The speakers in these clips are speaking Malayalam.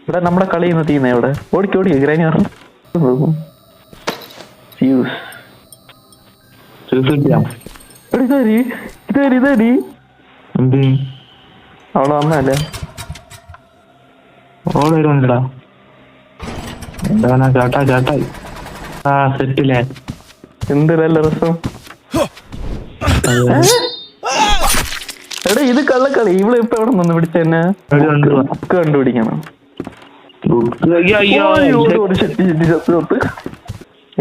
ഇവിടെ നമ്മുടെ കളി തീരുന്ന ഇവിടെ ഓടിക്ക് ഓടിക്ക് ഗ്രാനി ഇതാരി അവള് വന്നല്ലേ ഓളൊരുണ്ടാ എന്താ ചേട്ടാ ചേട്ടായി ആ സെറ്റില്ലേ എന്തിനല്ല രസം. എടാ ഇത് കള്ളക്കളി. ഇവിടെ ഇപ്പൊ എവിടെ നിന്ന് പിടിച്ചെന്നെ കണ്ടുപിടിക്കണം.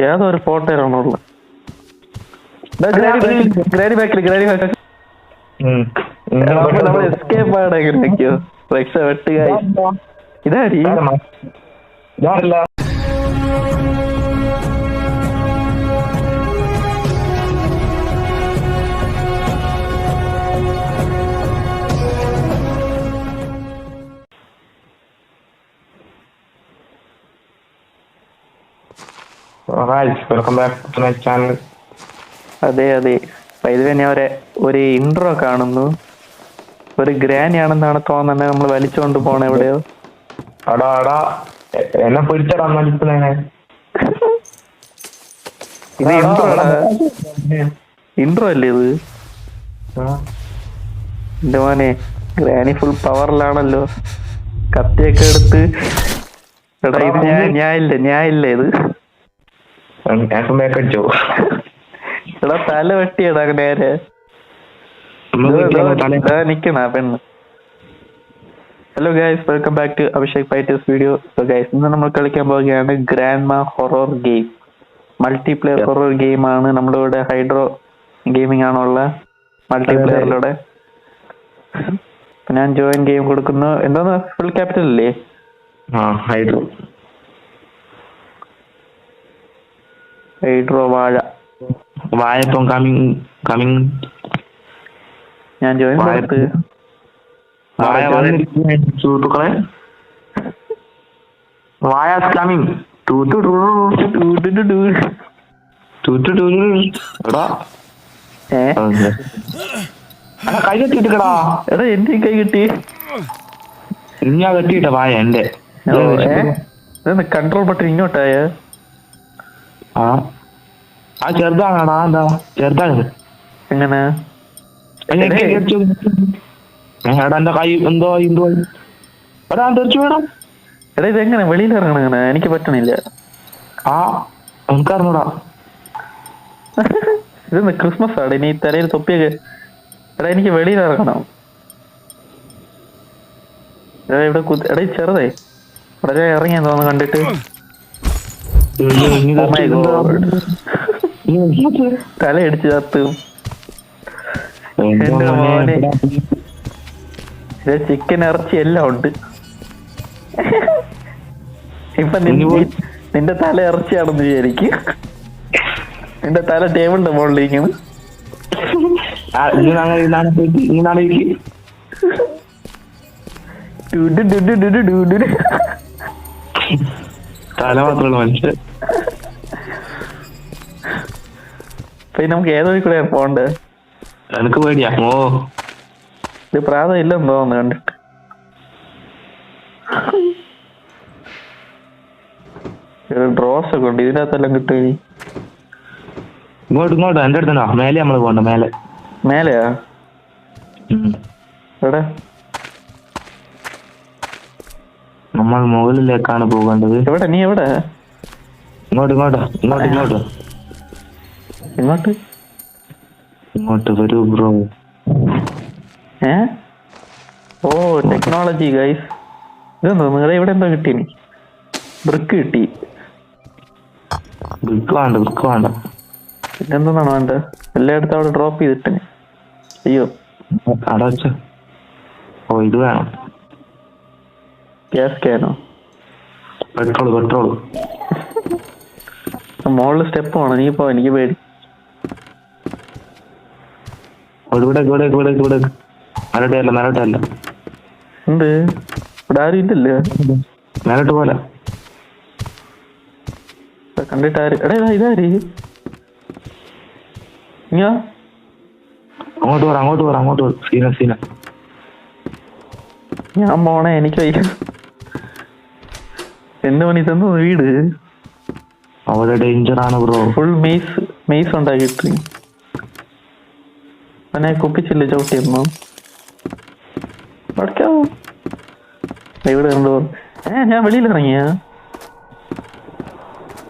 ഏതോ ഒരു ഫോട്ടോയിലാണോ ഉള്ളത്. ഗ്രാനി ബാക്കിൽ നമ്മൾ എസ്കേപ്പ് ആണ് എങ്ങനെയൊക്കെയോ രക്ഷപ്പെട്ടുകായി. ഇതാരി അതെ അതെ. ഇത് തന്നെ ഒരു ഇൻട്രോ കാണുന്നു. ഒരു ഗ്രാനി ആണെന്നാണ് തോന്നുന്നത് നമ്മൾ വലിച്ചോണ്ട് പോണ എവിടെയോ. എന്നെ പിടിച്ചടാ ഇത് ഇൻട്രോ അല്ലേ ഇത്? എന്റെ മോനെ ഗ്രാനി ഫുൾ പവറിലാണല്ലോ. കത്തിയൊക്കെ എടുത്ത്. എടാ ഇത് ഞാനില്ല ഇത്. എടാ തല വെട്ടിയടാ നേരെ നിക്കണ പെണ്ണ്. Hello guys, welcome back to Abhishek fighters video. So guys, ഇന്ന് നമ്മൾ കളിക്കാൻ പോവുകയാണ് grandma horror game. Multiplayer horror game ആണ്. നമ്മളിവിടെ ഹൈഡ്രോ ഗെയിമിംഗ് ആണുള്ള മൾട്ടിപ്ലെയറിലൂടെ. ഞാൻ ജോയിൻ ഗെയിം കൊടുക്കുന്നു. എന്താന്ന് ഫുൾ ക്യാപിറ്റൽ അല്ലേ? ഹൈഡ്രോ വാഴ കമ്മിങ്. ഞാൻ ജോയിൻ കൊടുത്ത് സുഹൃത്തുക്കളെ കമ്മിങ് കൈ കെട്ടിട്ടാ. എടാ എന്റെ കൈ കിട്ടി. ഞാൻ കെട്ടിയിട്ട വായ എന്റെ കൺട്രോൾ ബട്ടൺ ഇങ്ങോട്ടായ. ആ ചെറുതാണാ. എന്താ ചെറുതാണ് എങ്ങനെ? എന്റെ കൈ എന്തോ തെറിച്ചു വേണം. എടാ ഇതെങ്ങനെ വെളിയിൽ ഇറങ്ങണ? എനിക്ക് പറ്റണില്ല. എനിക്കറിഞ്ഞൂടാ. ഇതെന്താ ക്രിസ്മസ് ആണ്? ഇനി തലയിൽ തൊപ്പിയൊക്കെ. എടാ എനിക്ക് വെളിയിൽ ഇറങ്ങണം. എടാ ഇവിടെ ചെറുതേ ഇവിടെ ഇറങ്ങിയാ തോന്നുന്നു കണ്ടിട്ട്. തല അടിച്ച് ചത്തും. എന്റെ മോനെ ചിക്കൻ ഇറച്ചി എല്ലാം ഉണ്ട്. ഇപ്പൊ നിന്റെ തല ഇറച്ചിയാണെന്ന് വിചാരിക്കും. നിന്റെ തല ടേബിളിന്റെ മുകളിലിരിക്കുന്നു. തല മാത്രമല്ല മനുഷ്യൻ. പിന്നെ നമുക്ക് ഏതൊരു കൂടെ പോണ്ടേ? എനിക്ക് പേടിയാ. ഇത് പ്രാതം ഇല്ലെന്ന് തോന്നുന്നു കണ്ടിട്ട്. ഡ്രോസ് ഒക്കെ ഉണ്ട് ഇതിനകത്തെല്ലാം കിട്ടും. ഇങ്ങോട്ട് എന്റെ അടുത്തോ മേലെ നമ്മള് പോണ്ട. മേലെയാ? എവിടെ? നമ്മൾ മുകളിലേക്കാണ് പോകേണ്ടത്. എവിടെ? നീ എവിടെ? ഇങ്ങോട്ട് വരൂ ബ്രോ. ഓ ടെക്നോളജി ഗൈസ്. ഇതെന്തോ നിങ്ങളെ ഇവിടെ എന്തോ കിട്ടി? ബ്രിക്ക് കിട്ടി. ബ്രിക്ക് വേണ്ട. പിന്നെന്താണ് വേണ്ടത്? എല്ലായിടത്തും അവിടെ ഡ്രോപ്പ് ചെയ്തിട്ട്. അയ്യോ അടച്ച. ഇത് വേണം. Gas can no? പെട്രോൾ. മോളില് സ്റ്റെപ്പ് വേണം. നീ പോ, എനിക്ക് പേടി. ഇവിടെ മേലോട്ടല്ല. ഉണ്ട് ഇവിടെ ആരും ഇല്ലല്ലോ. മേലോട്ട് പോലെ കണ്ടിട്ട് ആര്? എടാ ഇതാര്? അങ്ങോട്ട് പറ. സീന ഞാൻ പോണേ, എനിക്ക് വയ്യ. എന്ത് പണി തന്നു വീട് അവിടെ ഡേഞ്ചർ ആണ് ബ്രോ. ഫുൾ മെയ്സ് ഉണ്ടാക്കിട്ട് അവനെ കുപ്പിച്ചില്ലേ ചവിട്ടിയിരുന്നു പഠിക്കാവോ ഇവിടെ കണ്ടോ. ഞാൻ വെളിയിൽ ഇറങ്ങിയ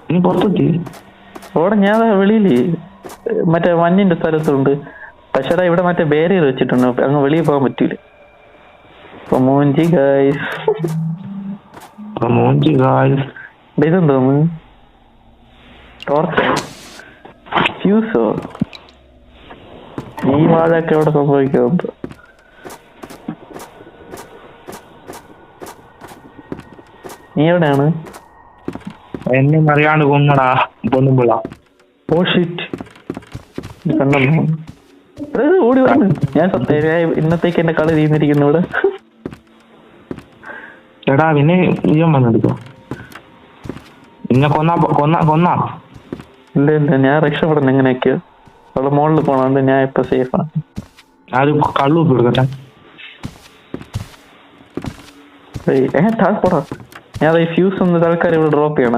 നീ പുറത്തെത്തി? അവിടെ ഞാൻ വെളിയില് മറ്റേ മഞ്ഞിന്റെ സ്ഥലത്തുണ്ട്. പക്ഷേടാ ഇവിടെ മറ്റേ ബാരിയർ വെച്ചിട്ടുണ്ട്, അങ്ങ് വെളിയിൽ പോകാൻ പറ്റൂല. ഇതെന്തോന്ന് ടോർച്ച് ഫ്യൂസോ? ഈ വാഴൊക്കെ എവിടെ സംഭവിക്കുന്നുണ്ട്? നീ എവിടെയാണ്? എന്നെ അറിയാണ്ട് കൊന്നടാ പൊന്നുമ്പിള്ള. ഓ ഷിറ്റ് കണ്ടോ ഓടി വന്നു. ഞാൻ സത്യം ഇന്നത്തേക്ക് എന്റെ കളി തീർന്നിരിക്കുന്നു ഇവിടെ. എടാ പിന്നെ ഈയം വന്നെടുക്കോ, നിന്നെ കൊന്നാ ഇല്ല ഞാൻ രക്ഷപ്പെടണം എങ്ങനെയൊക്കെയോ. അവളെ മുകളിൽ പോണോണ്ട് ഞാൻ ഇപ്പൊ സേഫാണ്. ഞാനൊരു കള്ളുപ്പ് എടുക്കട്ടെ. താഴ്പോടാ. ഞാൻ ഈ ഫ്യൂസ് ഒന്ന് തൽക്കാലം ഇവിടെ ഡ്രോപ്പ് ചെയ്യണ.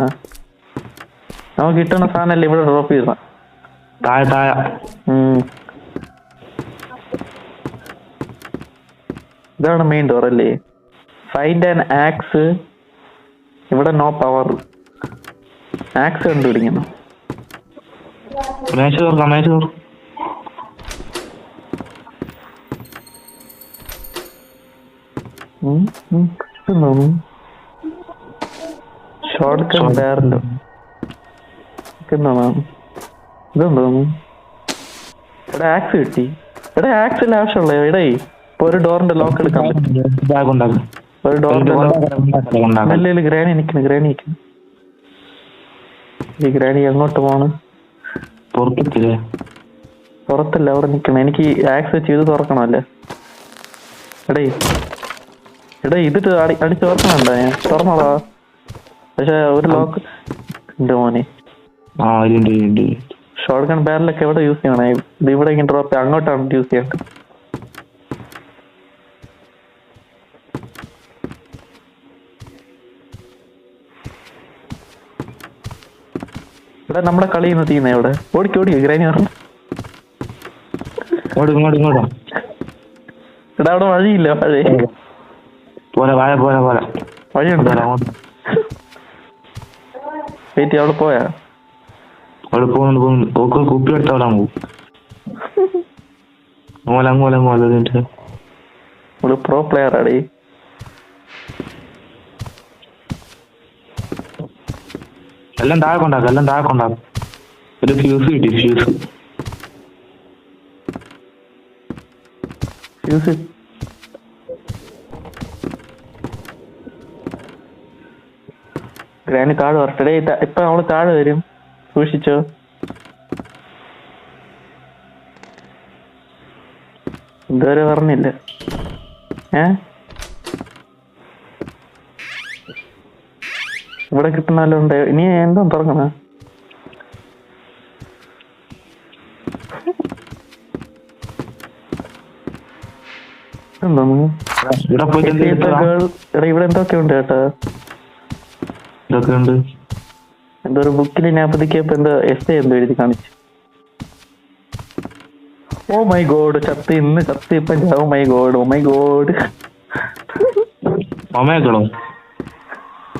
നമുക്ക് കിട്ടുന്ന സാധനല്ലേ ഇവിടെ ഡ്രോപ്പ് ചെയ്ത താഴെ. ഇതാണ് മെയിൻ ഡോർ അല്ലേ? Find an axe. ഇവിടെ നോ പവർ. ആക്സ് കണ്ടുപിടിക്കണം. മേശ തുറക്കാം. ഷോർട്ട് കട്ട് ബാരലോ എന്താണ് ഇതെന്തോന്നു? ഇവിടെ ആക്സ് കിട്ടി. ഇവിടെ ആക്സിൽ ആവശ്യമുള്ള ഇവിടെ ഇപ്പൊ ഒരു ഡോറിന്റെ ലോക്ക് എടുക്കാൻ പറ്റും. ഒരു ഡോറിന്റെ ലോക്ക് ഗ്രാനി നിൽക്കുന്നു. ഈ ഗ്രാനി എങ്ങോട്ട് പോണ്? പുറത്തല്ല, അവിടെ നിക്കണം. എനിക്ക് ആക്സ് വെച്ച് ഇത് തുറക്കണമല്ലേ? എടേ ഇതിട്ട് അടിച്ച് തുറക്കണുണ്ടോ? ഞാൻ തുറന്നോളാ. പക്ഷെ ഒരു ലോക്ക് ഉണ്ട് മോനെ. ഷോർട്ട് ഗൺ ബാരലൊക്കെ എവിടെ യൂസ് ചെയ്യണേ? ഇത് ഇവിടെ ഡ്രോപ്പ് അങ്ങോട്ടാണ് യൂസ് ചെയ്യേണ്ടത്. ഇവിടെ നമ്മുടെ കളി ഇന്ന് തീരുന്നേ. ഇവിടെ ഓടിക്കോ ഗ്രാനി പറഞ്ഞു. ഇവിടെ അവിടെ വഴിയില്ല. വഴിയുണ്ട്. വെയിറ്റ് അവിടെ പോയാ കുപ്പി എടുത്തോളാൻ പോകും. പ്രോ പ്ലെയർ ആടേ. എല്ലാം താഴെ കൊണ്ടാക്കും. ഒരു ഫ്യൂസ് കിട്ടി. ഫ്യൂസ് ഗ്രാനി താഴെ വരട്ടെ. ഇപ്പൊ അവള് താഴെ വരും, സൂക്ഷിച്ചോ. ഇതുവരെ പറഞ്ഞില്ല. ഇവിടെ കിട്ടുന്നല്ലോ ഉണ്ട്. ഇനി എന്തോ തുറക്കണ? എന്തോന്ന് ഇവിടെ എന്തൊക്കെ ഉണ്ട് കേട്ടോ. എന്തോ ഒരു ബുക്കിൽ ഞാൻ പതിക്കിയപ്പോ എന്തോ എസ് എന്തോ എഴുതി കാണിച്ചു. ഓ മൈ ഗോഡ് ചത്ത് ഇപ്പൊ. ഓ മൈ ഗോഡ്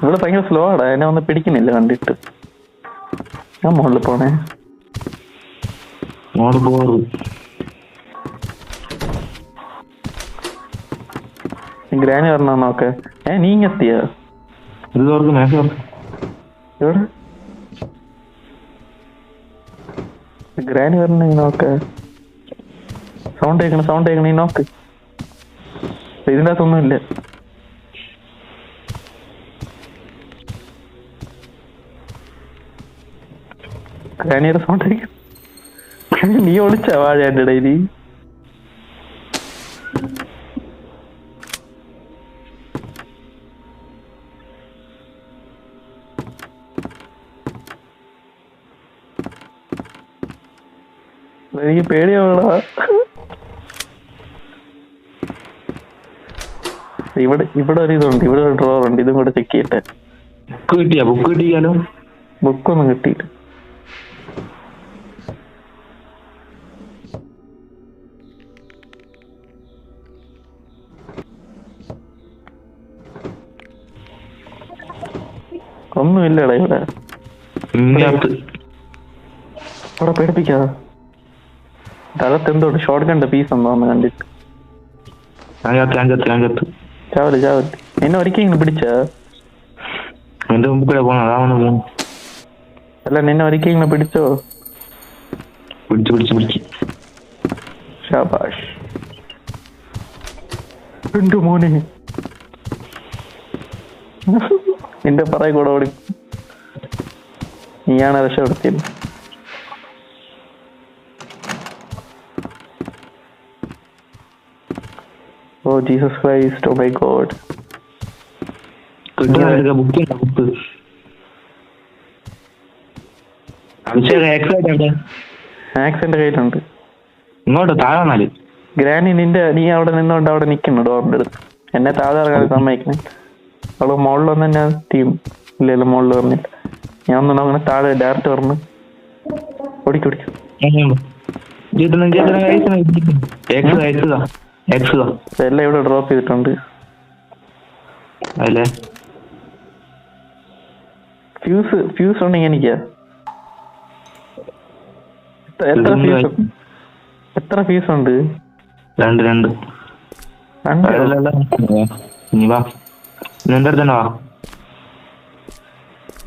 ഇവിടെ ഭയങ്കര സ്ലോ ആടാ. എന്നെ ഒന്നും പിടിക്കുന്നില്ല കണ്ടിട്ട്. ഞാൻ മുകളിൽ പോണേ. ഗ്രാനി പറഞ്ഞോ നോക്കെ. നീ ഇങ്ങെത്തിയ ഗ്രാനി പറഞ്ഞ നോക്കെ. സൗണ്ട് കേൾക്കണ നോക്ക്. ഇതിൻ്റെ അകത്തൊന്നും ഇല്ല. ഗ്രാനിയുടെ സൗണ്ട് കേൾക്കും. നീ ഒളിച്ച വാഴ എൻ്റെ ഇടയിൽ. എനിക്ക് പേടിയാവണ. ഇവിടെ ഒരു ഇതുണ്ട്. ഇവിടെ ഒരു ഡ്രോർ ഉണ്ട്. ഇതും കൂടെ ചെക്ക് ചെയ്യട്ടെ. ബുക്ക് കിട്ടിയാലോ? ബുക്കൊന്നും കിട്ടിയിട്ട്. ഒന്നുമില്ലടാ ഇവിടെ. അവിടെ പേടിപ്പിക്കാതെ. അകത്ത് എന്തോട്ട് ഷോർട്ട് കണ്ട പീസ് എന്തോന്ന് കണ്ടിട്ട്. ചാവല് ചാവല്. എന്നെ ഒരിക്കൽ ഇങ്ങനെ പിടിച്ച എന്റെ മുമ്പ് കൂടെ പോണം. അതാ പോകും. അല്ല നിന്നെ ഒരിക്കൽ ഇങ്ങനെ പിടിച്ചോ? പിടിച്ചു. ശാബാഷ്. രണ്ടു മോനെ നിന്റെ പറയ കൂടെ ഓടി. നീയാണ് രക്ഷപ്പെടുത്തിയത്. Oh Jesus Christ, oh my God. ആക്സിന്റെ കയ്യിലുണ്ട്. ഇങ്ങോട്ട് താഴെ വന്നാല് ഗ്രാനി നീ അവിടെ നിന്നോണ്ട് അവിടെ നിക്കുന്നു ഡോറിന്റെ അടുത്ത്. എന്നെ താഴെ ഇറങ്ങാൻ സമ്മതിക്കണേ. അവള് മുകളിൽ വന്ന് ഞാൻ ടീം ഇല്ലല്ലോ, മുകളിൽ വന്നില്ല. ഞാൻ ഒന്നും അങ്ങനെ താഴെ ഡയറക്റ്റ് പറഞ്ഞു ഓടിക്കും. എല്ലാം ഇവിടെ ഡ്രോപ്പ് ചെയ്തിട്ടുണ്ട്. ഫ്യൂസ് ഉണ്ടെങ്കിൽ എനിക്കാ. എത്ര ഫീസ് ഉണ്ട്? രണ്ട്.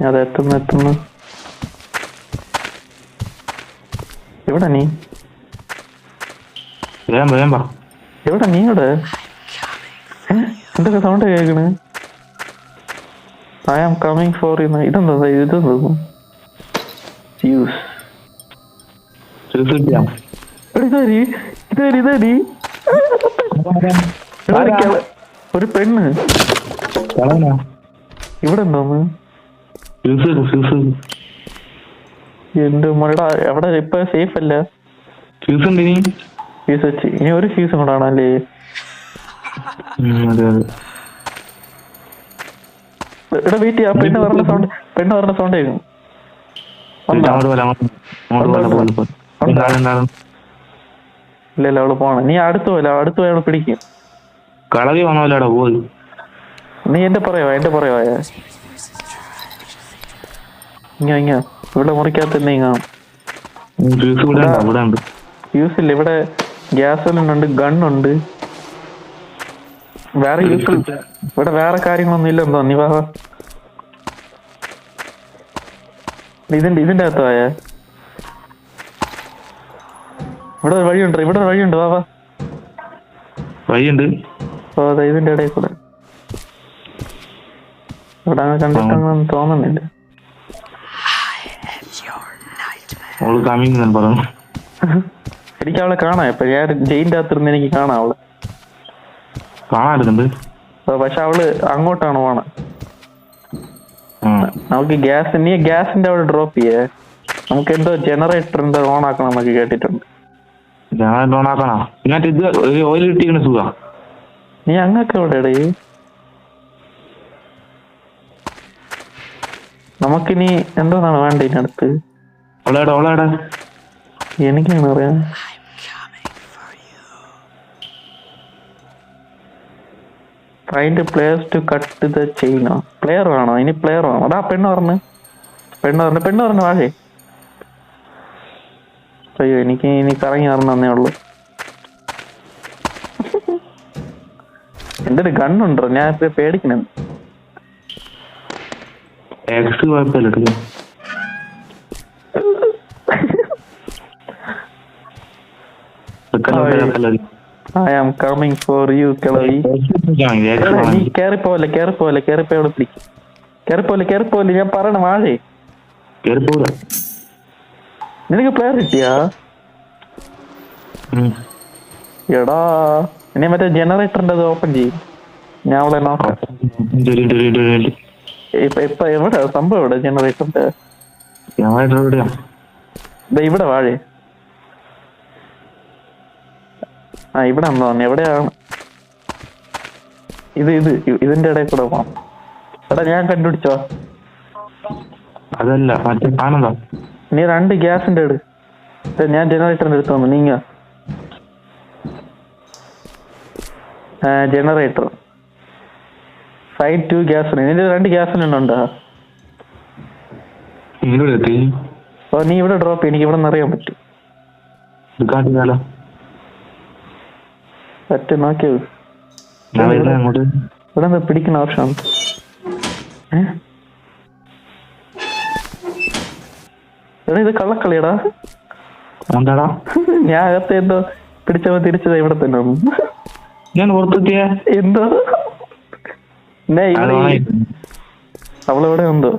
അതെ എത്തുന്നു. എവിടെ നീ? എവിടെ നീ? ഇവിടെ എന്തൊക്കെ സൗണ്ട് കേൾക്കണ്? I am coming for you. ഇതെന്താ ഒരു പെണ്ണ് ഇവിടെ എന്തോന്ന്? എന്റെ മുള്ള അവിടെ ഇപ്പൊ സേഫ് അല്ല. ഫ്യൂസ് വെച്ച് ഇനി ഒരു ഫ്യൂസും കൂടെ ആണല്ലേ? ഇവിടെ വെയിറ്റ് ചെയ്യാം. പെണ്ണ് പറഞ്ഞ സൗണ്ട് കേൾക്കും. ഇല്ലല്ല അവള് പോണം. നീ അടുത്ത് പോയി അവള് പിടിക്കും. കളവി വന്നോലടാ പോയി. നീ എന്റെ പറയാ ഇങ്ങ ഇവിടെ മുറിക്കകത്ത് നീങ്ങാം. ഫ്യൂസ് ഇല്ല ഇവിടെ. ഗ്യാസ് ഉണ്ട്, ഗണ്ണുണ്ട്. വേറെ യൂസ് ഇവിടെ വേറെ കാര്യങ്ങളൊന്നും ഇല്ലെന്തോ. നീ വാ. ഇതിന്റെ അകത്ത് പോയ ഇവിടെ വഴിയുണ്ട്. വാ വഴിയുണ്ട്. ഓ അതെ ഇതിന്റെ ഇടയിൽ കൂടെ. ഇവിടെ അങ്ങനെ കണ്ടിട്ടൊന്നും തോന്നുന്നില്ല. എനിക്ക് അവളെ കാണാം. ഇപ്പൊ ഞാൻ ജയിലിന്റെ അകത്തിരുന്ന് എനിക്ക് കാണാം അവളെ. പക്ഷെ അവള് അങ്ങോട്ടാണ് പോണെ. നമുക്ക് ഗ്യാസിന്റെ അവിടെ ഡ്രോപ്പ് ചെയ്യേ. നമുക്ക് എന്തോ ജനറേറ്റർ എന്തോ ഓൺ ആക്കണം എന്നൊക്കെ കേട്ടിട്ടുണ്ട്. നീ അങ്ങൊക്കെ എവിടെ? നമുക്കിനി എന്തോന്നാണ് വേണ്ട ഇതിനടുത്ത്? എനിക്കാണ് പറയാ. Find players to cut the ചെയിനോ. പ്ലെയർ വേണോ? ഇനി പ്ലെയർ വേണോ? അതാ പെണ്ണ് പറഞ്ഞു വാഴേ. അയ്യോ എനിക്ക് ഇനി കറങ്ങി വരണന്നേ ഉള്ളു. എന്റെ ഒരു ഗണ്ണുണ്ടോ? ഞാൻ പേടിക്കണ. I am coming for you, കിളവി. നീ കേറിപ്പോലെ ഞാൻ പറയണ വാഴേ. നിനക്ക് പ്ലെയർ കിട്ടിയാ? എടാ ഇനി മറ്റേ ജനറേറ്ററിന്റെ അത് ഓപ്പൺ ചെയ്യും. ഞാൻ അവളെ നോക്കാം. ഇപ്പൊ എവിടെ സംഭവം? എവിടെ ജനറേറ്ററിന്റെ? ഇവിടെ വാഴേ. ഇവിടെ എന്തോന്നു? എവിടെയാണ് ഇതിന്റെ ഇടയിൽ കൂടെ പോണം. എടാ ഞാൻ കണ്ടുപിടിച്ചോ. അതല്ല മറ്റേ സാധനം. നീ 2 ഗ്യാസിന്റെ എടു. ഞാൻ ജനറേറ്ററിന്റെ അടുത്ത് വന്നു നീങ്ങ. ജനറേറ്റർ സൈഡ് 2 ഗ്യാസിന്. നിന്റെ 2 ഗ്യാസിനുണ്ടോ? ഓ നീ ഇവിടെ ഡ്രോപ്പ്. എനിക്ക് ഇവിടെ നിന്ന് അറിയാൻ പറ്റും. പറ്റ നോക്കിയത് ഇവിടെ എന്താ പിടിക്കുന്ന ഓപ്ഷൻ? എടാ ഇത് കള്ളക്കളിയടാ. എന്താടാ ഞാൻ അകത്ത് എന്തോ പിടിച്ചപ്പോ തിരിച്ചത് ഇവിടെ തന്നെ വന്നു. ഞാൻ പുറത്തെത്തിയ എന്തോ അവളെവിടെ ഉണ്ടോ?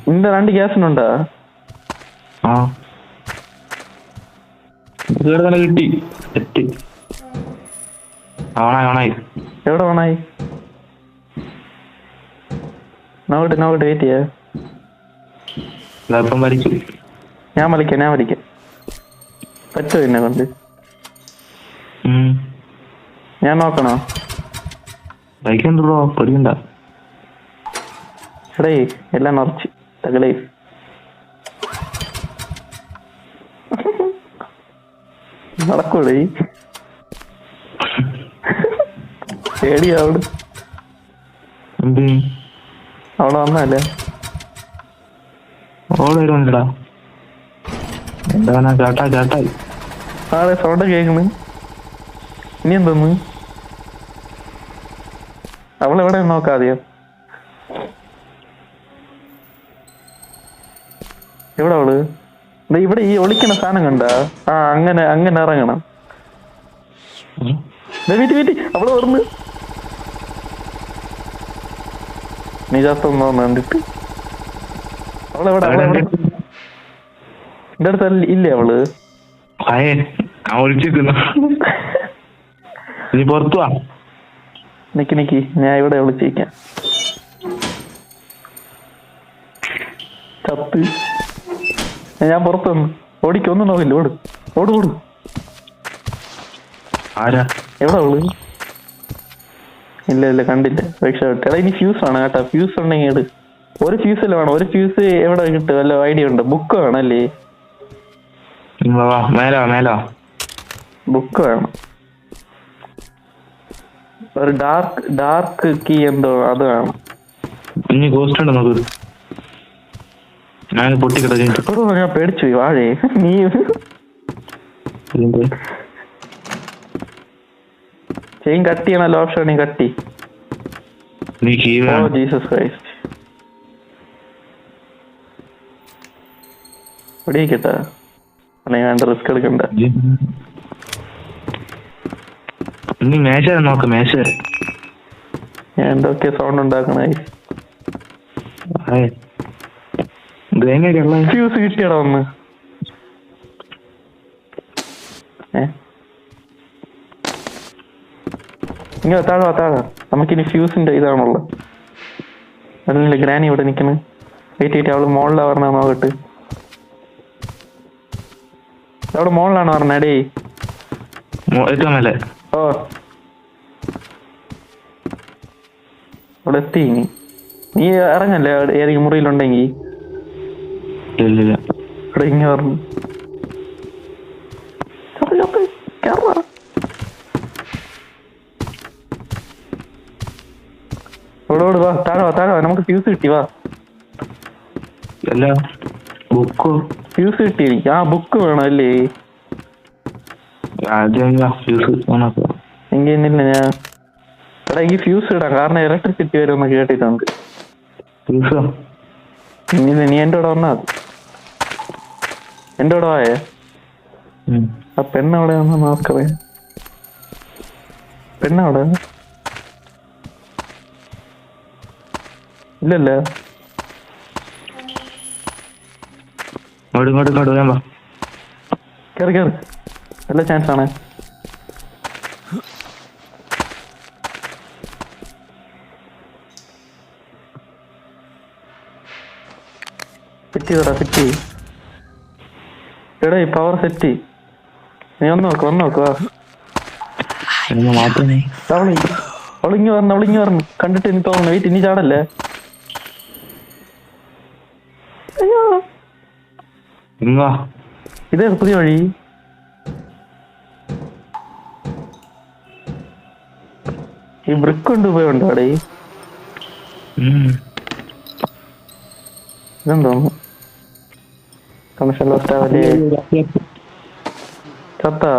നിന്റെ 2 ഗ്യാസിനുണ്ടാ? കിട്ടി. എവിടെ ഓണായി? നോക്കട്ടെ വെയിറ്റ് ചെയ്യാ. ഞാൻ വലിക്കാം പറ്റോ എന്നെ കൊണ്ട്? ഞാൻ നോക്കണോ? എടേ എല്ലാം നിറച്ച് തകളേ. നടക്കൂടേ പേടിയാവള്. അവിടെ വന്നല്ലേ ആടെ സൗണ്ട് കേക്കണ്. ഇനി എന്തോന്ന് അവളെവിടെ നോക്കാതെയോ? എവിടെ അവള്? ഇവിടെ ഈ ഒളിക്കണ സാധനം കണ്ട? അങ്ങനെ ഇറങ്ങണം. അവള് ഓർന്ന് നീ ചത്തൊന്നു കണ്ടിട്ട്. അവളെവിടെ? എന്റെ അടുത്ത് ഇല്ലേ അവള്? നിക്ക് ഞാൻ ഇവിടെ വിളിച്ചിരിക്കാം. ചത്ത് ഞാൻ പുറത്തു വന്നു. ഓടിക്കൊന്നും നോക്കില്ല. ഓട്. എവിടെ അവള്? ഇല്ല കണ്ടില്ല. രക്ഷപ്പെട്ടു. എടാ ഇനി ഫ്യൂസ് ആണ് കേട്ടോ. ഫ്യൂസ് ഉണ്ടെങ്കിൽ എടു. ഒരു ഫ്യൂസിൽ വേണം. ഒരു ഫ്യൂസ് എവിടെ കിട്ടും? വല്ല ഐഡിയ ഉണ്ട്? ബുക്ക് വേണല്ലേ? ബുക്ക് വേണം. ഒരു ഡാർക്ക് കീ എന്തോ അത് വേണം. ഞാൻ പേടിച്ചു പോയി. വാഴേ നീ ചെയിൻ കട്ട് ചെയ്യണല്ലോ. ഓപ്ഷൻ കട്ടി. ഓ ജീസസ് ക്രൈസ്റ്റ്. പിടിക്കട്ടാ വേണ്ട. റിസ്ക് എടുക്കണ്ട. ഞാൻ എന്തൊക്കെ സൗണ്ട് ഉണ്ടാക്കണ. ഫ്യൂസ് കിട്ടിയടാ ഒന്ന്. ഇങ്ങനെ താഴെ നമുക്കിനി ഫ്യൂസിന്റെ ഇതാണുള്ളത്. അല്ലല്ലേ ഗ്രാനി ഇവിടെ നിക്കണ്. വെയിറ്റ് അവള് മോളിലാ പറഞ്ഞ നോക്കട്ട്. അവിടെ മോളിലാണ് പറഞ്ഞടേ. ഓ അവിടെ എത്തി. നീ ഇറങ്ങല്ലേ ഏതെങ്കിലും മുറിയിലുണ്ടെങ്കി. ഇവിടെ ഇങ്ങ പറഞ്ഞു ഇവിടെ വാ. താഴെ നമുക്ക് ഫ്യൂസ് കിട്ടി. വാ. ഫ്യൂസ് കിട്ടി എനിക്ക്. ബുക്ക് വേണം അല്ലേ? എങ്കിന്നില്ല ഞാൻ എടാ ഈ ഫ്യൂസ് ഇടാം. കാരണം ഇലക്ട്രിസിറ്റി വരുമെന്ന് കേട്ടിട്ടുണ്ട്. നീ എന്റെ കൂടെ വന്നാ മതി. എന്റെ കൂടെ വായേ. ആ പെണ്ണവിടെ വന്ന് നോക്കവേ. പെണ്ണവിടെ ഇല്ലല്ലേ? കേറി നല്ല ചാൻസ് ആണ്. സെറ്റ് എടാ ഈ പവർ സെറ്റ്. നീ ഒന്ന് നോക്കുവാ. അവളിങ്ങി പറഞ്ഞു കണ്ടിട്ട് എനിക്ക് തോന്നുന്നു. വെയിറ്റ് ഇനി ചാടല്ലേ. ഇങ്ങോ ഇതേ പുതിയ വഴി. ഈ ബ്രിക്ക് കൊണ്ട് ഉപയോഗമുണ്ടോ അവിടെ? ഇതെന്തോന്നു കണക്ഷൻ ലോസ്റ്റ് ആവല്ലേ? ചത്താ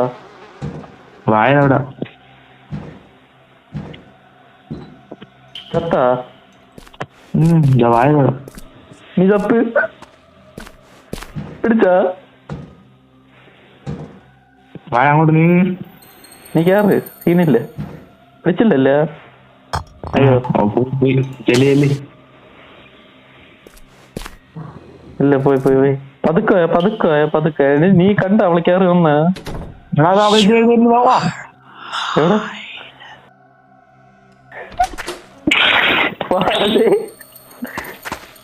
വായ അവിടെ ചത്താ വായ അവിടെ നീ ചത്ത് പിടിച്ചാ? വായ അങ്ങോട്ട് നീ കേറ്, സീനില്ലേ? പിടിച്ചില്ലല്ലേ? അയ്യോ ചെല്ലി ഇല്ല, പോയി പോയി പോയി. പതുക്കെ പതുക്കെ പതുക്കെ. നീ കണ്ട അവളെ കേറി വന്ന് എവിടെ?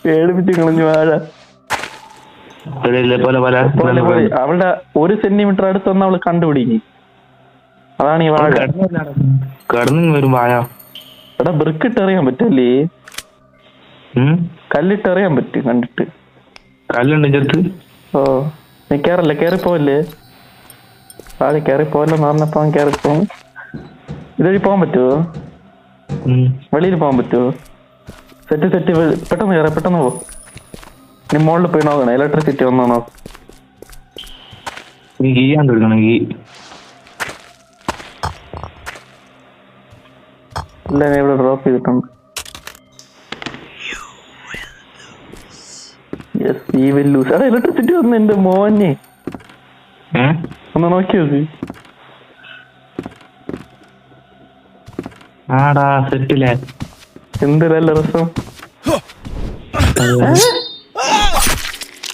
പേടിപ്പിച്ച് കളഞ്ഞു വാഴ. അവളുടെ 1 സെന്റിമീറ്റർ അടുത്ത് വന്ന് അവള് കണ്ടുപിടിക്കും. അതാണ് ഈ വാഴ. കിടന്നു വരും വാഴ. എടാ ബ്രിക്കിട്ട് എറിയാൻ പറ്റല്ലേ? കല്ലിട്ട് എറിയാൻ പറ്റും കണ്ടിട്ട്. കല്ലുണ്ട് ചെറുത്ത്. ഓ നീ കേറല്ലേ? കേറിപ്പോവല്ലേ? ആളെ കേറിപ്പോവല്ലെന്ന് പറഞ്ഞപ്പോ കേറിപ്പോവും. ഇതുവഴി പോകാൻ പറ്റുമോ? വെളിയിൽ പോകാൻ പറ്റുമോ? സെറ്റ് സെറ്റ് പെട്ടെന്ന് കയറാം, പെട്ടെന്ന് പോ. നീ മുകളിൽ പോയി നോക്കണം, ഇലക്ട്രിസിറ്റി വന്നോ നോക്ക്. നീ ഗീയാണ്ട് എടുക്കണം. ഗീ ഇല്ല, ഞാൻ ഇവിടെ ഡ്രോപ്പ് ചെയ്തിട്ടുണ്ട്. എടാ ഇലക്ട്രിസിറ്റി വന്നു എന്റെ മോനെ. ഒന്ന് നോക്കി നോക്ക്. ആടാ സെറ്റില്ലേ? എന്തൊരല്ല രസം.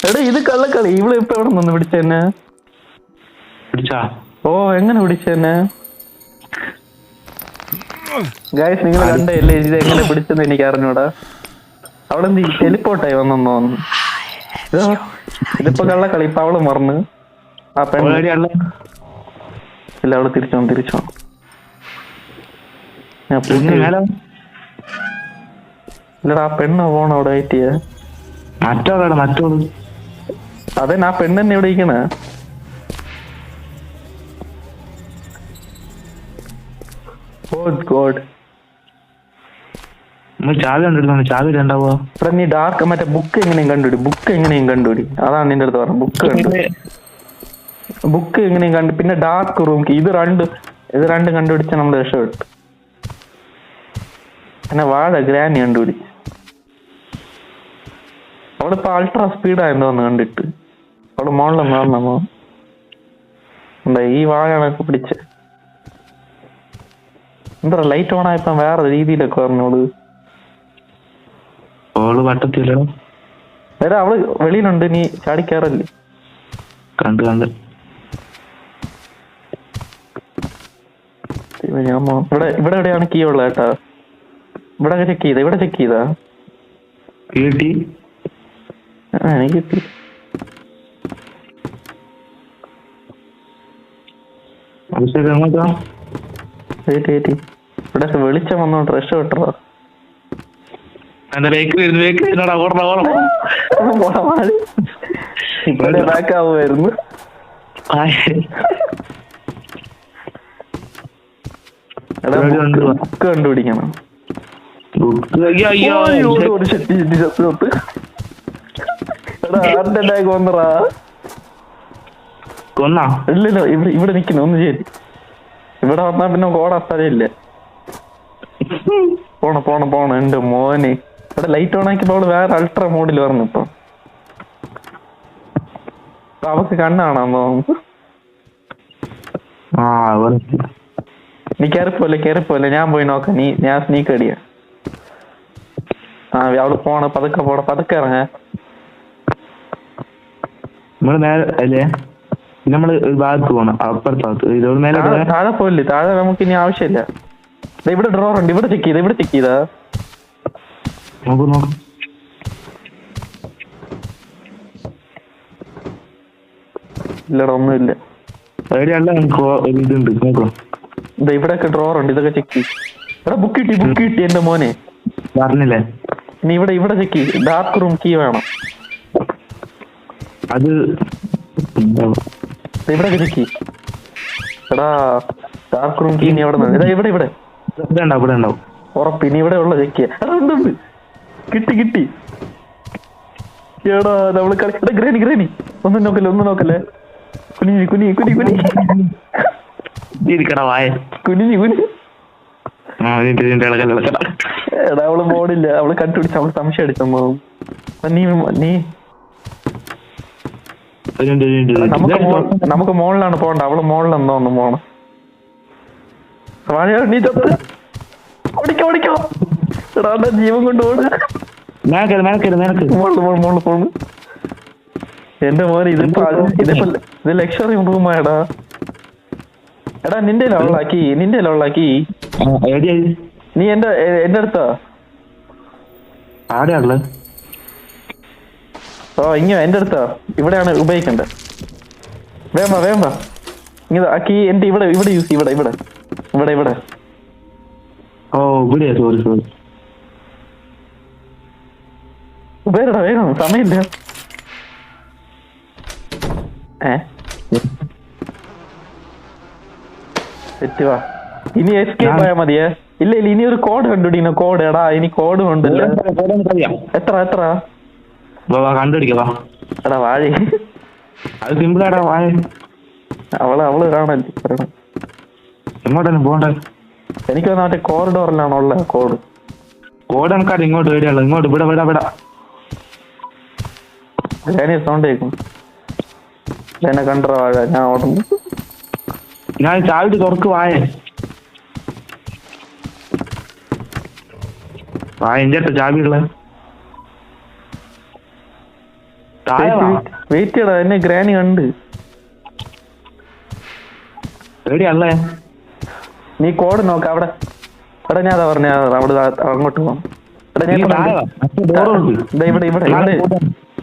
എടാ ഇത് കള്ളക്കളി. ഇവിടെ ഇപ്പൊ എവിടെ നിന്ന് പിടിച്ചെന്നെ? പിടിച്ചാ? ഓ എങ്ങനെ പിടിച്ചെന്നെ? ഗായ്സ് നിങ്ങൾ കണ്ടല്ലേ ഇത് എങ്ങനെ പിടിച്ചെന്ന് എനിക്ക് അറിഞ്ഞൂടാ. അവളെന്ത് ടെലിപ്പോർട്ടായി വന്നെന്ന് തോന്നുന്നു. ഇതിപ്പോ കള്ളക്കളി. ഇപ്പൊ അവള് മറന്ന് ആ പെണ്ണ്. ഇല്ല, അവള് തിരിച്ചോ. ഇല്ലടാ, ആ പെണ്ണ് പോണ അവിടെ വെയിറ്റ് ചെയ്യാ. മറ്റോള് അതെ, ആ പെണ്ണ് തന്നെ ഇവിടെ ഇരിക്കണ. ഓ ഗോഡ്. ചാവി കണ്ടിരുന്നു. ചാവി രണ്ടാവോ? ഇവിടെ നീ ഡാർക്ക് മറ്റേ ബുക്ക് എങ്ങനെയും കണ്ടുപിടി. അതാണ് നിന്റെ അടുത്ത് പറഞ്ഞത്. ബുക്ക് എങ്ങനെയും കണ്ടു. പിന്നെ ഡാർക്ക് റൂം ഇത് രണ്ടും കണ്ടുപിടിച്ച നമ്മൾ രക്ഷപ്പെട്ടു. പിന്നെ വാഴ ഗ്രാനി കണ്ടുപിടി. അവളിപ്പോ അൾട്രാ സ്പീഡായെന്ന് തോന്നുന്നു കണ്ടിട്ട്. അവള് മോളിലൊന്നും പറഞ്ഞോ എന്താ ഈ വാഴാണൊക്കെ പിടിച്ച്. എന്താ ലൈറ്റ് ഓൺ ആയപ്പോ വേറെ രീതിയിലൊക്കെ പറഞ്ഞോള്. വട്ടത്തില്ല. വേറെ അവള് വെളിയിലുണ്ട്, നീ ചാടിക്കാറല്ലേ? കണ്ട് ഇവിടെ എവിടെയാണ് കീ ഉള്ളത് കേട്ടാ? ഇവിടെ ചെക്ക് ചെയ്താ കിട്ടി. എനിക്ക് കിട്ടി. ഇവിടെ വെളിച്ചം വന്നോണ്ട് രക്ഷപ്പെട്ടോ. ഇവിടെ ബാക്കാവുമായിരുന്നു. ബുക്ക് കണ്ടുപിടിക്കണം. ഇല്ലല്ലോ, ഇവിടെ നിക്കുന്നു. ഒന്ന് ശരി, ഇവിടെ വന്നാ പിന്നെ ഓടാ സ്ഥലമില്ല. പോണം എന്റെ മോനെ. ഇവിടെ ലൈറ്റ് ഓൺ ആക്കിയപ്പോ അവള് വേറെ അൾട്രാ മോഡിൽ പറഞ്ഞു. ഇപ്പൊ അവക്ക് കണ്ണാണെന്ന് തോന്നുന്നു. നീ കേറിപ്പോലെ ഞാൻ പോയി നോക്കാം. ഞാൻ സ്നീക്ക് അടിയാ. അവള് പതുക്കെ ഇറങ്ങ. അല്ലേ നമ്മള് ഭാഗത്ത് പോണം. അപ്പുറത്ത് താഴെ പോയില്ലേ? താഴെ നമുക്ക് ഇനി ആവശ്യമില്ല. ഇവിടെ ഡ്രോർ ഉണ്ട്. ഇവിടെ ചെക്ക് ചെയ്താ നോക്കും. ഇല്ലടാ, ഒന്നുമില്ല. ഇതുണ്ട് നോക്കോ. ഇവിടെയൊക്കെ ഡ്രോർ ഉണ്ട്. ഇതൊക്കെ ചെക്ക് ചെയ്യും. എടാ ബുക്ക് കിട്ടി എന്റെ മോനെ. പറഞ്ഞില്ലേ? നീ ഇവിടെ ചെക്ക് ചെയ്യും. ഡാർക്ക് റൂം കീ വേണം. അത് ഇവിടെ കിടക്കി. എടാ ഡാർക്ക് റൂം കീ ഇനി എവിടെ നിന്ന്? ഇവിടെ ഇവിടെ ഇവിടെ ഉണ്ടാവും. ഉറപ്പ് ഇനി ഇവിടെ ഉള്ള ചെക്കിയ. എന്തുണ്ട്? കിട്ടി. എടാ നമ്മള് കളി. ഗ്രാനി ഒന്നും നോക്കല്ലേ. കുനി ഇരിക്കടാ വായ. കുനി. എടാ അവള് മോഡില്ല, അവള് കണ്ടുപിടിച്ച, അവള് സംശയം അടിച്ചോ. നീ നമുക്ക് മോളിലാണ് പോകണ്ട, അവള് മോളിലെന്തോ ഒന്ന് പോണം. നീ ഓടിക്കോ. എടാ ജീവൻ കൊണ്ട് ഓട്. മോളില് പോണ്. എന്റെ മോനെ ഇത് ലക്ഷറി റൂമായടാ. എടാ നിന്റെ ലവളാക്കി. നീ എന്റെ അടുത്താ. ഇങ്ങ എന്റെ അടുത്താ. ഇവിടെയാണ് ഉപയോഗിക്കണ്ടത്. വേമ്പ ഇങ്ങനെ ആക്കി. എന്റെ ഇവിടെ യൂസ് ചെയ്യ. ഇവിടെ ഉപയോഗിക്കടാ. വേഗം സമയമില്ല. തെറ്റുവാ. ഇനി എസ്കേപ്പ് ആയാ മതിയേ. ഇല്ല ഇനി ഒരു കോഡ് കണ്ടുപിടിക്കുന്ന. കോഡ് എടാ ഇനി കോഡ് ഉണ്ടല്ലോ. എത്ര കണ്ടുപിടിക്കാ. എടാ വാഴ അത് സിമ്പിളാടാ. വാഴ അവള് കാണല്ലേ പറയണം. എങ്ങോട്ടാണ് പോകണ്ടേ? എനിക്ക് തോന്നുന്നു മറ്റേ കോറിഡോറിലാണോ ഉള്ള കോഡ്. കണക്കാട് ഇങ്ങോട്ട് വരികയുള്ളു. ഇങ്ങോട്ട് ഇവിടെ സൗണ്ട് കേൾക്കും. എന്നെ കണ്ടോ വാഴ. ഞാൻ ഓടുന്നു. ഞാൻ ചാവിട്ട് തുറക്ക് വായ. എന്റെ അടുത്ത ചാവിയുള്ള വെയിറ്റ് ചെയ്യടാ. എന്നെ ഗ്രാനി കണ്ട്. എവിടെയല്ലേ? നീ കോഡ് നോക്ക. അവിടെ ഞാൻ അതാ പറഞ്ഞ അവിടെ അങ്ങോട്ട് പോകാം.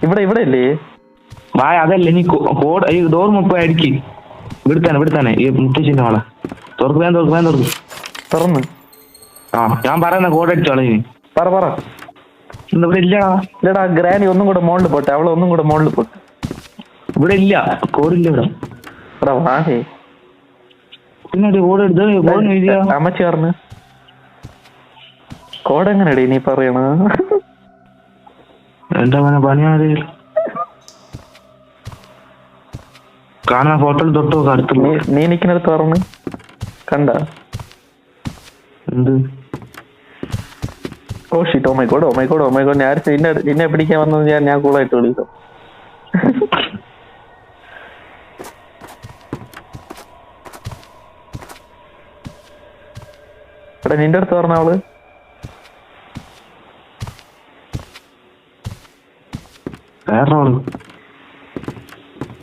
ഇവിടെ ഇല്ലേ വായ? അതല്ലേ നീ കോഡ് ഈ ഡോർ മുപ്പ അടിക്ക്. ഇവിടുത്താണ് ഈ മുത്തശ്ശിന്റെ മോളെ. തുറക്ക്. തുറന്ന് ഞാൻ പറയുന്ന കോഡ് അടിച്ചോളെ. നീ പറ. ഇവിടെ ഇല്ലടാ ഗ്രാനി ഒന്നും കൂടെ മോളിൽ പോട്ടെ. അവളെ ഒന്നും കൂടെ മോളിൽ പോട്ടെ. ഇവിടെ ഇല്ല കോഡില്ല. ഇവിടെ വാഹേ പിന്നെ കോഡ് എടുത്ത് അമ്മച്ചി പറഞ്ഞു. കോഡ് എങ്ങനെയാടി നീ പറയണ? എന്താ പണിയാണ് കാണാൻ ഫോട്ടോയിൽ തൊട്ടോ അടുത്ത്. നീ നിൽക്കുന്നിടത്ത് പറഞ്ഞു കണ്ട. എന്ത്? Oh shit. Oh my god. ഞാൻ നിന്നെ പിടിക്കാൻ വന്നത് ഞാൻ കൂളായിട്ട് വിളിക്കാം. എടാ നിന്റെ അടുത്ത് പറഞ്ഞ അവള്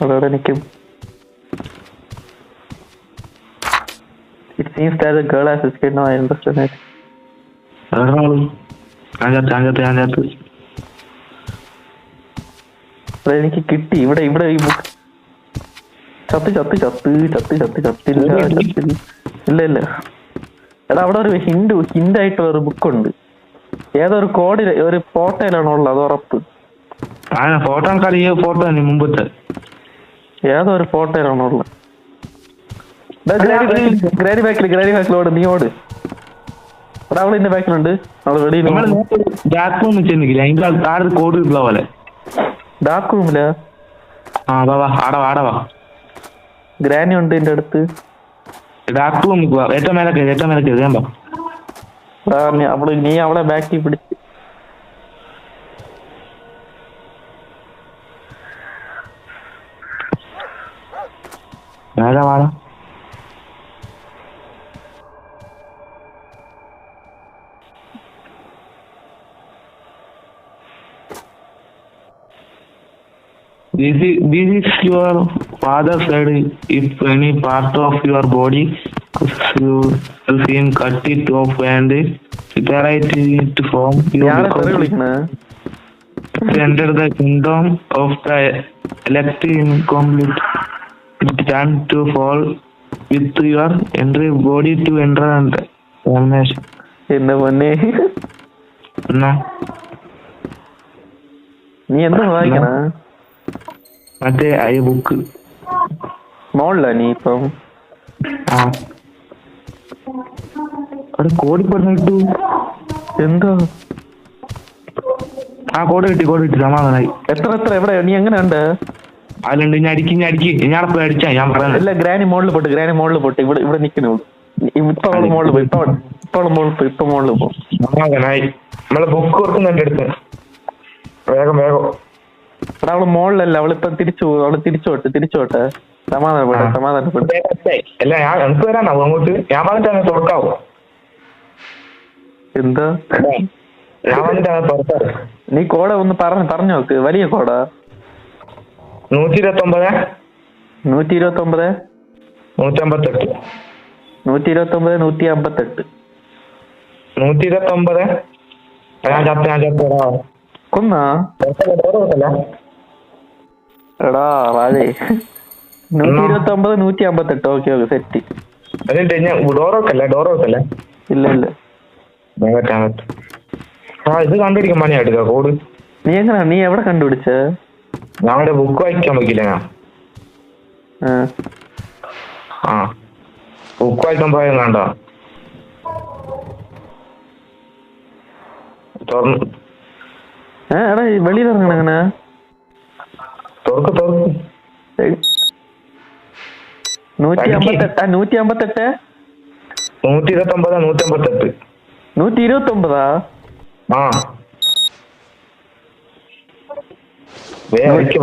അതവിടെ നിൽക്കും. It seems that the girl has escaped now. I understand it. എനിക്ക് കിട്ടി. ഇവിടെ ഈ ബുക്ക് ഇല്ല. എടാ അവിടെ ഒരു ഹിൻഡായിട്ട് ഒരു ബുക്കുണ്ട്. ഏതൊരു കോഡിൽ ഒരു ഫോട്ടോയിലാണോ ഉള്ളത്? അത് ഉറപ്പ്. ഫോട്ടോ മുമ്പത്തെ ഏതോ ഒരു ഫോട്ടോയിലാണോ ഉള്ളത്? ഗ്രാനി ബാക്കിലോട്. നീ ഓട്. എടാ അവള് എന്റെ ബാക്കിലുണ്ട്. അവള് വെളിയിൽ. ഡാർക്ക് റൂമിലാ? ഗ്രാനി ഉണ്ട് എന്റെ അടുത്ത്. ഡാർക്ക് റൂം ഏറ്റവും മേലക്ക്. നീ അവളെ ബാക്കിൽ പിടിച്ച്. വാടാ. This is your father said if any part of your body you will see him cut it off and separate it from you enter the kingdom of the elect incomplete. It turn to fall with your entry body to enter and damnation. എന്താ പൊന്നെ നീ എന്താ വായിക്കണ? മറ്റേ ബുക്ക് മോളിലാ നീ ഇപ്പം? ആ അവിടെ കോടി കിട്ടു. എന്തോ ആ കോഡ് കിട്ടി സമാധാനായി. എത്ര എവിടെ നീ എങ്ങനെ ഉണ്ട്? അതിലുണ്ട്. ഞാൻ അടിക്ക് ഞാൻ പോയി അടിച്ചാ ഞാൻ പറയാം. ഇല്ല, ഗ്രാനി മോളിൽ പോട്ട് ഇവിടെ നിക്കുന്നു. ഇപ്പൊ അവള് മോളിൽ പോയി. ഇപ്പൊ മോളിൽ പോകും. സമാധാനായി. നമ്മളെ ബുക്ക് കൊടുക്കുന്നുണ്ട് അടുത്ത്. വേഗം എടാ അവള് മോളിലല്ല, അവളിപ്പൊ തിരിച്ചോട്ടെ. സമാധാനപ്പെട്ടെ. അല്ല ഞാൻ എനിക്ക് വരാനാവും അങ്ങോട്ട്. ഞാൻ വന്നിട്ട് തുറക്കാവോ? എന്താ ഞാൻ വന്നിട്ട് തുറക്കാറ്. നീ കോട ഒന്ന് പറഞ്ഞു നോക്ക്. വലിയ കോട 129 129 158 129 158 129. ഞാൻ ചത്ത കൊന്നാ എടാ വാഴേ. 129 158. Okay set. എന്നിട്ട് ഞാൻ ഡോറോക്കല്ലേ. ഇല്ല ഇത് കണ്ടുപിടിക്കാൻ പണിയായിട്ട് കോഡ്. നീ എവിടെ കണ്ടുപിടിച്ച? ഞാൻ ബുക്ക് വായിക്കാൻ പറ്റില്ല. ഞാൻ ബുക്ക് വായിക്കാൻ പോയത് വേണ്ട. എടാ വെളിയിൽ ഇറങ്ങണ അങ്ങനെ തുറക്ക് 158 158 129 129. ആ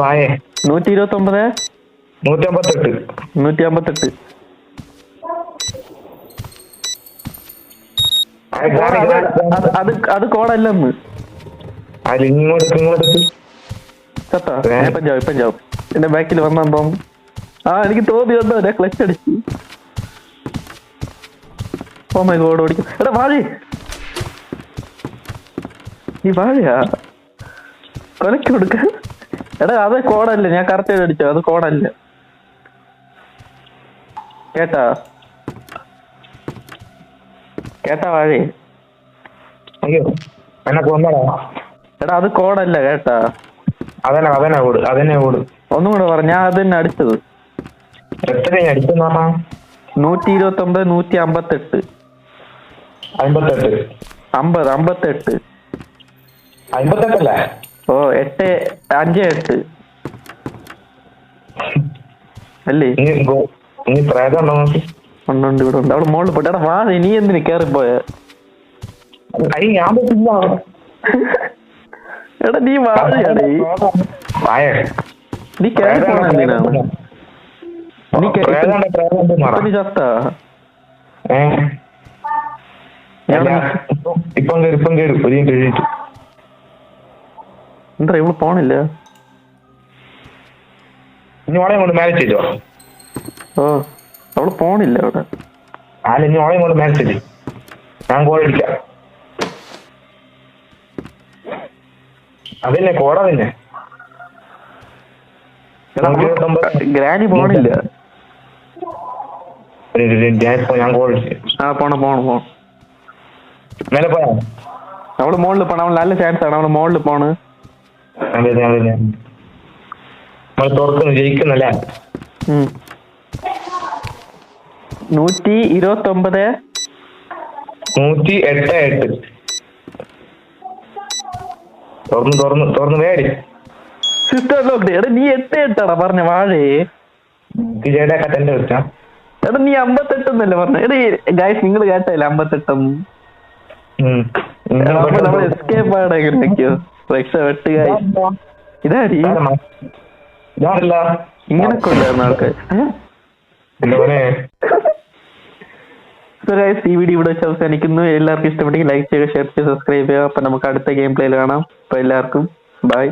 വായേ 129 158. അത് കോടല്ലെന്ന്. സത്താ പഞ്ചാബ് എന്റെ ബാക്കിൽ വന്നാ തോന്നുന്നു. എനിക്ക് തോന്നി വന്നോ. ഞാൻ ക്ലച്ച് അടിച്ചു. ഓ മൈ ഗോഡ് ഓടിക്കും. എടാ വാഴ, നീ വാഴയാ കൊലക്ക് കൊടുക്ക. എടാ അത് കോടല്ല, ഞാൻ കറക്റ്റ് അടിച്ചോ. അത് കോടല്ല കേട്ടാ വാഴേ. അയ്യോ എന്നെ കൊന്നടാ. എടാ അത് കോടല്ല കേട്ടാ. അതന്നെ ഓട്. ഒന്നും കൂടെ പറ. ഞാൻ അത് തന്നെ അടിച്ചത്. എത്ര അടിച്ചെന്ന് പറഞ്ഞാ? 129 158 58 58 ഓ 858 അല്ലേ? ഉണ്ട് ഇവിടെ ഉണ്ട്. അവള് മോളിൽ പോട്ടെ. എടാ വാ, നീ എന്തിനു കേറിപ്പോയ? എടാ നീ വാഴയാടേ. നീ കേറി പോണ എന്തിനാണ്? നീ ചത്താ? ഇപ്പം കേറി. എന്താ ഇവള് പോണില്ല? ഇനി ഓളെ കൊണ്ട് മാരേജ് ചെയ്തോ? ഓ അവള് പോണില്ല അവിടെ. ഇനി ഓളെ കൊണ്ട് മാരേജ് ചെയ്തു. ഞാൻ കോൾ അടിക്കാം. അതന്നെ കോട തന്നെ. ഗ്രാനി പോണില്ല. ഞാൻ കോൾ അടിച്ചു. പോണം. മേലെ പോയാ അവള് മോളിൽ പോണം. അവള് നല്ല ചാൻസ് ആണ്. അവള് മോളിൽ പോണ്. തുറക്കുന്നു ജയിക്കുന്നല്ലേ? 129 108 തുറന്നു വേടി. Sister lock. എടാ നീ 88 പറഞ്ഞ വാഴേ. എടാ നീ 58 എന്നല്ലേ പറഞ്ഞ? എടേ ഗൈസ് നിങ്ങൾ കേട്ടല്ലേ 58? നമ്മൾ എസ്കേപ്പ് ആണ്. എങ്ങനെയൊക്കെയോ രക്ഷപ്പെട്ട് ഇതാടി ഇങ്ങനൊക്കെ ഉണ്ടായിരുന്ന ആൾക്കാർ. ഈ വീഡിയോ ഇവിടെ വെച്ച് അവസാനിക്കുന്നു. എല്ലാവർക്കും ഇഷ്ടപ്പെട്ടെങ്കിൽ ലൈക്ക് ചെയ്യുക, ഷെയർ ചെയ്യുക, സബ്സ്ക്രൈബ് ചെയ്യുക. അപ്പൊ നമുക്ക് അടുത്ത ഗെയിം പ്ലേയിൽ കാണാം. അപ്പൊ എല്ലാവർക്കും ബൈ.